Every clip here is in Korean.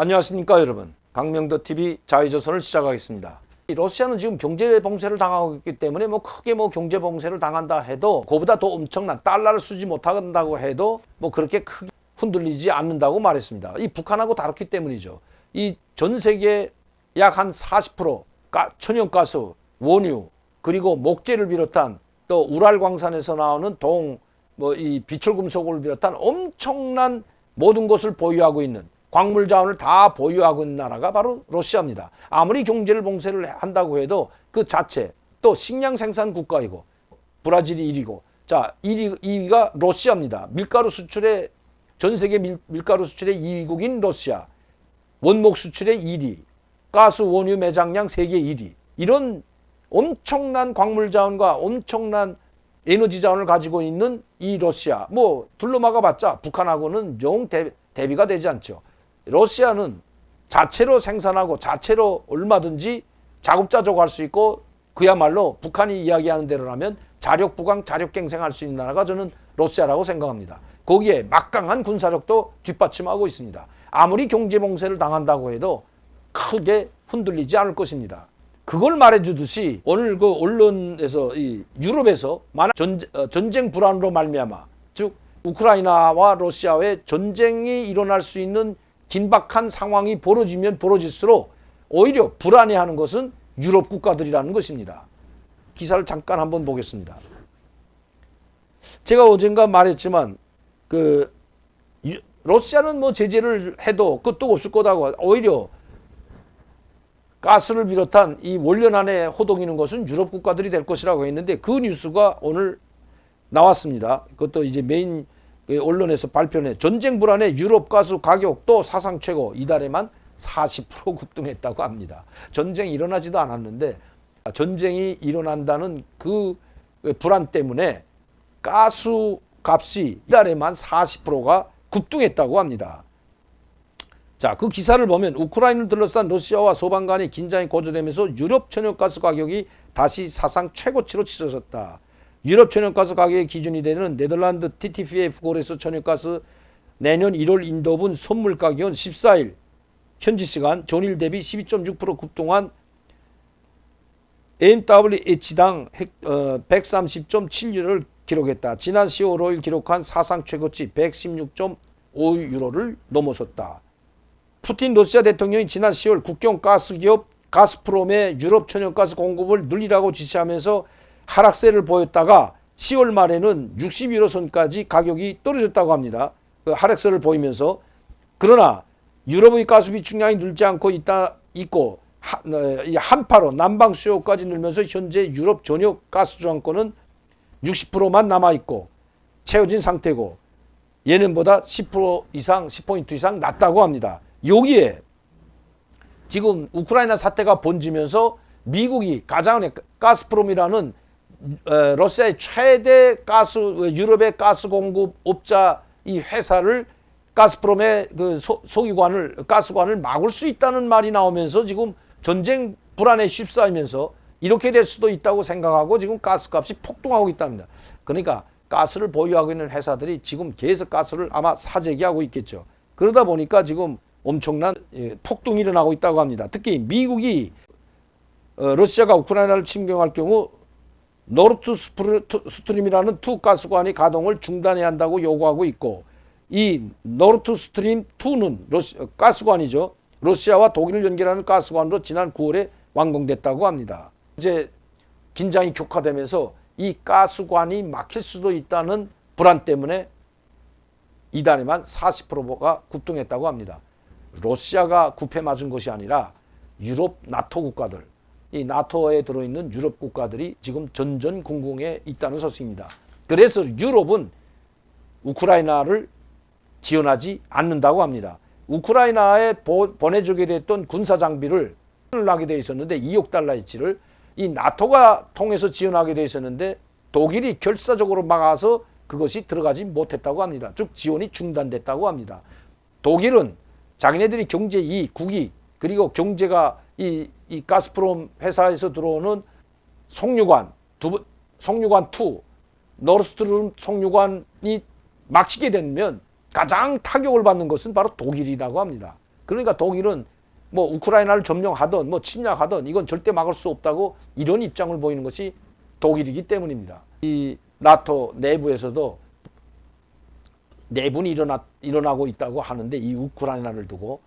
안녕하십니까 여러분. 강명도TV 자유조선을 시작하겠습니다. 러시아는 지금 경제 봉쇄를 당하고 있기 때문에 크게 경제 봉쇄를 당한다 해도 그보다 더 엄청난 달러를 쓰지 못한다고 해도 크게 크게 흔들리지 않는다고 말했습니다. 이 북한하고 다르기 때문이죠. 이 전 세계 약 한 40% 천연가스, 원유 그리고 목재를 비롯한 또 우랄 광산에서 나오는 이 비철금속을 비롯한 엄청난 모든 것을 보유하고 있는 광물 자원을 다 보유하고 있는 나라가 바로 러시아입니다. 아무리 경제를 봉쇄를 한다고 해도 그 자체 또 식량 생산 국가이고 브라질이 1위고 자 2위가 러시아입니다. 밀가루 수출의 전 세계 밀가루 수출의 2위국인 러시아, 원목 수출의 1위, 가스 원유 매장량 세계 1위. 이런 엄청난 광물 자원과 엄청난 에너지 자원을 가지고 있는 이 러시아 둘러막아 봤자 북한하고는 영 대비가 되지 않죠. 러시아는 자체로 생산하고 자체로 얼마든지 자급자족할 수 있고 그야말로 북한이 이야기하는 대로라면 자력부강 자력갱생할 수 있는 나라가 저는 러시아라고 생각합니다. 거기에 막강한 군사력도 뒷받침하고 있습니다. 아무리 경제봉쇄를 당한다고 해도 크게 흔들리지 않을 것입니다. 그걸 말해주듯이 오늘 그 언론에서 유럽에서 전쟁 불안으로 말미암아 즉 우크라이나와 러시아의 전쟁이 일어날 수 있는 긴박한 상황이 벌어지면 벌어질수록 오히려 불안해하는 것은 유럽 국가들이라는 것입니다. 기사를 잠깐 한번 보겠습니다. 제가 어젠가 말했지만 러시아는 제재를 해도 끝도 없을 거다고 오히려 가스를 비롯한 이 원료난에 호동이는 것은 유럽 국가들이 될 것이라고 했는데 그 뉴스가 오늘 나왔습니다. 그것도 이제 메인 언론에서 발표해 전쟁 불안에 유럽 가스 가격도 사상 최고 이달에만 40% 급등했다고 합니다. 전쟁이 일어나지도 않았는데 전쟁이 일어난다는 그 불안 때문에 가스 값이 이달에만 40%가 급등했다고 합니다. 자, 그 기사를 보면 우크라이나를 둘러싼 러시아와 소방 간의 긴장이 고조되면서 유럽 천연가스 가격이 다시 사상 최고치로 치솟았다. 유럽 천연가스 가격의 기준이 되는 네덜란드 TTF 고레스 천연가스 내년 1월 인도분 선물 가격은 14일 현지 시간 전일 대비 12.6% 급등한 MWH당 130.7유로를 기록했다. 지난 10월 5일 기록한 사상 최고치 116.5유로를 넘어섰다. 푸틴 러시아 대통령이 지난 10월 국경 가스기업 가스프롬의 유럽 천연가스 공급을 늘리라고 지시하면서 하락세를 보였다가 10월 말에는 60유로 선까지 가격이 떨어졌다고 합니다. 그 하락세를 보이면서 그러나 유럽의 가스 비축량이 늘지 않고 있고 한파로 남방 수요까지 늘면서 현재 유럽 전역 가스 저장권은 60%만 남아있고 채워진 상태고 예년보다 10% 이상 10포인트 이상 낮다고 합니다. 여기에 지금 우크라이나 사태가 번지면서 미국이 가스프롬이라는 러시아의 최대 유럽의 가스 공급업자 이 회사를 가스프롬의 가스관을 막을 수 있다는 말이 나오면서 지금 전쟁 불안에 휩싸이면서 이렇게 될 수도 있다고 생각하고 지금 가스값이 폭등하고 있답니다. 그러니까 가스를 보유하고 있는 회사들이 지금 계속 가스를 아마 사재기하고 있겠죠. 그러다 보니까 지금 엄청난 폭등이 일어나고 있다고 합니다. 특히 미국이 러시아가 우크라이나를 침공할 경우 노르트 스트림이라는 투 가스관의 가동을 중단해야 한다고 요구하고 있고 이 노르트 스트림 2는 가스관이죠. 러시아와 독일을 연결하는 가스관으로 지난 9월에 완공됐다고 합니다. 이제 긴장이 격화되면서 이 가스관이 막힐 수도 있다는 불안 때문에 이달에만 40%가 급등했다고 합니다. 러시아가 굽해 맞은 것이 아니라 유럽 나토 국가들, 이 나토에 들어있는 유럽 국가들이 지금 전전긍긍에 있다는 소식입니다. 그래서 유럽은 우크라이나를 지원하지 않는다고 합니다. 우크라이나에 보내주게 됐던 군사장비를 하게 돼 있었는데 2억 달러치를 이 나토가 통해서 지원하게 돼 있었는데 독일이 결사적으로 막아서 그것이 들어가지 못했다고 합니다. 즉 지원이 중단됐다고 합니다. 독일은 자기네들이 경제 이익, 국익 그리고 경제가 이 가스프롬 회사에서 들어오는 송유관 2, 노르스트림 송유관이 막히게 되면 가장 타격을 받는 것은 바로 독일이라고 합니다. 그러니까 독일은 뭐 우크라이나를 점령하든 뭐 침략하든 이건 절대 막을 수 없다고 이런 입장을 보이는 것이 독일이기 때문입니다. 이 나토 내부에서도 내분이 일어나고 있다고 하는데 이 우크라이나를 두고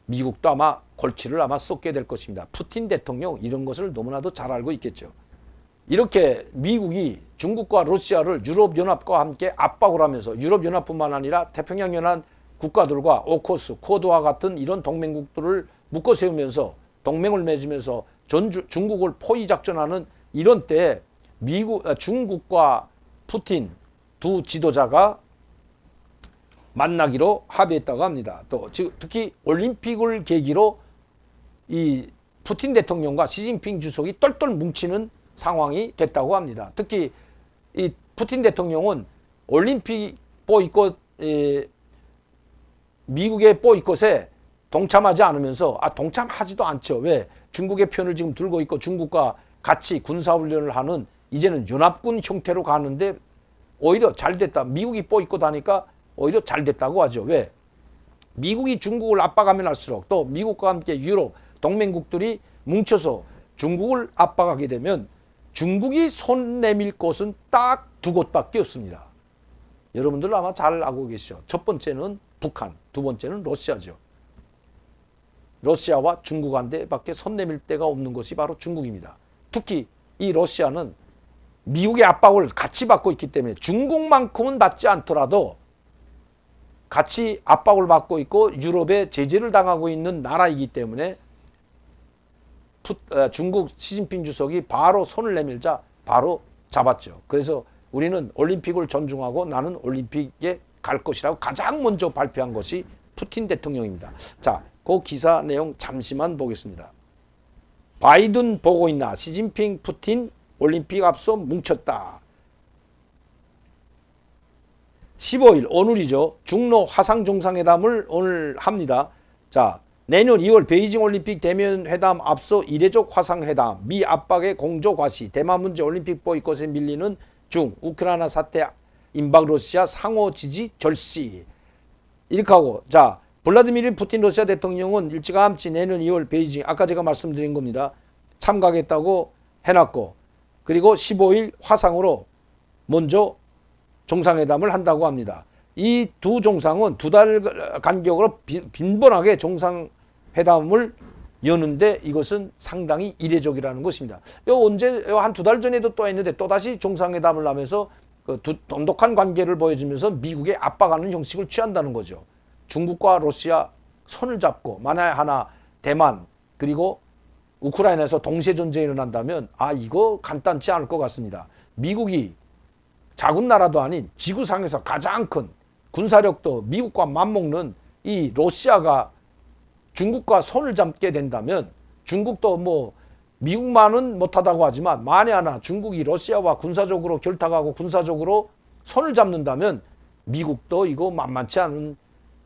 미국도 아마 골치를 아마 쏟게 될 것입니다. 푸틴 대통령 이런 것을 너무나도 잘 알고 있겠죠. 이렇게 미국이 중국과 러시아를 유럽연합과 함께 압박을 하면서 유럽연합뿐만 아니라 태평양연합 국가들과 오커스, 쿼드와 같은 이런 동맹국들을 묶어 세우면서 동맹을 맺으면서 중국을 포위작전하는 이런 때에 중국과 푸틴 두 지도자가 만나기로 합의했다고 합니다. 또 특히 올림픽을 계기로 이 푸틴 대통령과 시진핑 주석이 똘똘 뭉치는 상황이 됐다고 합니다. 특히 이 푸틴 대통령은 올림픽 보이콧 미국의 보이콧에 동참하지 않으면서 동참하지도 않죠. 왜? 중국의 편을 지금 들고 있고 중국과 같이 군사훈련을 하는 이제는 연합군 형태로 가는데 오히려 잘 됐다. 미국이 보이콧하니까 오히려 잘 됐다고 하죠. 왜? 미국이 중국을 압박하면 할수록 또 미국과 함께 유럽 동맹국들이 뭉쳐서 중국을 압박하게 되면 중국이 손 내밀 곳은 딱 두 곳밖에 없습니다. 여러분들 아마 잘 알고 계시죠. 첫 번째는 북한, 두 번째는 러시아죠. 러시아와 중국한테밖에 손 내밀 데가 없는 것이 바로 중국입니다. 특히 이 러시아는 미국의 압박을 같이 받고 있기 때문에 중국만큼은 받지 않더라도 같이 압박을 받고 있고 유럽에 제재를 당하고 있는 나라이기 때문에 중국 시진핑 주석이 바로 손을 내밀자 바로 잡았죠. 그래서 우리는 올림픽을 존중하고 나는 올림픽에 갈 것이라고 가장 먼저 발표한 것이 푸틴 대통령입니다. 자, 그 기사 내용 잠시만 보겠습니다. 바이든 보고 있나? 시진핑, 푸틴 올림픽 앞서 뭉쳤다. 15일 오늘이죠. 중로 화상 정상회담을 오늘 합니다. 자, 내년 2월 베이징 올림픽 대면 회담 앞서 이례적 화상회담, 미 압박의 공조 과시, 대만 문제 올림픽 보이콧에 밀리는 중, 우크라이나 사태 임박 러시아 상호 지지 절시. 이렇게 하고, 자, 블라디미르 푸틴 러시아 대통령은 일찌감치 내년 2월 베이징, 아까 제가 말씀드린 겁니다. 참가하겠다고 해놨고, 그리고 15일 화상으로 먼저 정상회담을 한다고 합니다. 이 두 정상은 두 달 간격으로 빈번하게 정상회담을 여는데 이것은 상당히 이례적이라는 것입니다. 언제 한 두 달 전에도 또 했는데 또다시 정상회담을 하면서 그 돈독한 관계를 보여주면서 미국에 압박하는 형식을 취한다는 거죠. 중국과 러시아 손을 잡고 만약 하나 대만 그리고 우크라이나에서 동시에 전쟁이 일어난다면 이거 간단치 않을 것 같습니다. 미국이 작은 나라도 아닌 지구상에서 가장 큰 군사력도 미국과 맞먹는 이 러시아가 중국과 손을 잡게 된다면 중국도 뭐 미국만은 못하다고 하지만 만에 하나 중국이 러시아와 군사적으로 결탁하고 군사적으로 손을 잡는다면 미국도 이거 만만치 않은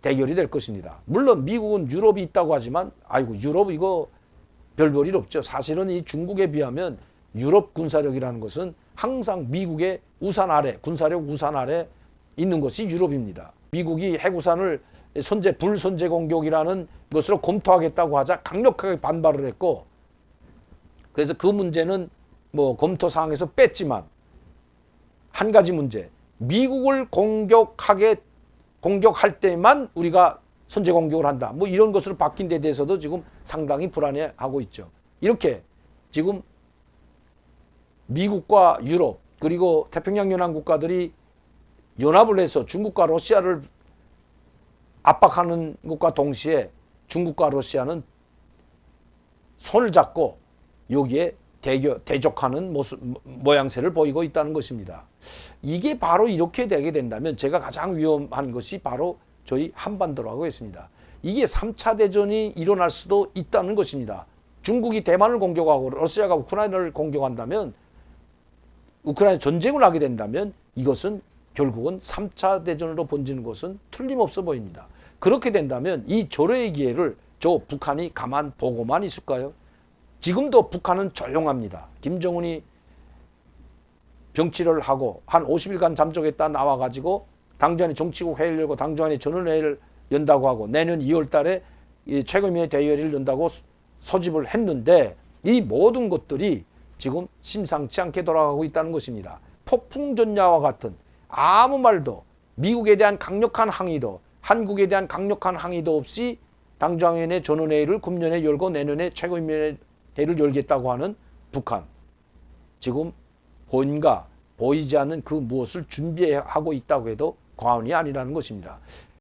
대결이 될 것입니다. 물론 미국은 유럽이 있다고 하지만 유럽 이거 별 볼 일 없죠. 사실은 이 중국에 비하면 유럽 군사력이라는 것은 항상 미국의 우산 아래, 군사력 우산 아래 있는 것이 유럽입니다. 미국이 핵우산을 불선제 공격이라는 것으로 검토하겠다고 하자 강력하게 반발을 했고, 그래서 그 문제는 뭐 검토 사항에서 뺐지만 한 가지 문제, 미국을 공격할 때만 우리가 선제 공격을 한다. 뭐 이런 것으로 바뀐 데 대해서도 지금 상당히 불안해하고 있죠. 이렇게 지금 미국과 유럽 그리고 태평양 연안 국가들이 연합을 해서 중국과 러시아를 압박하는 것과 동시에 중국과 러시아는 손을 잡고 여기에 대적하는 모양새를 보이고 있다는 것입니다. 이게 바로 이렇게 되게 된다면 제가 가장 위험한 것이 바로 저희 한반도라고 했습니다. 이게 3차 대전이 일어날 수도 있다는 것입니다. 중국이 대만을 공격하고 러시아가 우크라이나를 공격한다면 우크라이나 전쟁을 하게 된다면 이것은 결국은 3차 대전으로 번지는 것은 틀림없어 보입니다. 그렇게 된다면 이 절호의 기회를 저 북한이 가만 보고만 있을까요? 지금도 북한은 조용합니다. 김정은이 병치를 하고 한 50일간 잠적했다 나와가지고 당장에 정치국 회의를 열고 당장에 전원회의를 연다고 하고 내년 2월 달에 이 최고위원회 대의회를 연다고 소집을 했는데 이 모든 것들이 지금 심상치 않게 돌아가고 있다는 것입니다. 폭풍전야와 같은 아무 말도 미국에 대한 강력한 항의도 한국에 대한 강력한 항의도 없이 당정위원회 전원회의를 금년에 열고 내년에 최고위원회를 열겠다고 하는 북한. 지금 뭔가 보이지 않는 그 무엇을 준비하고 있다고 해도 과언이 아니라는 것입니다.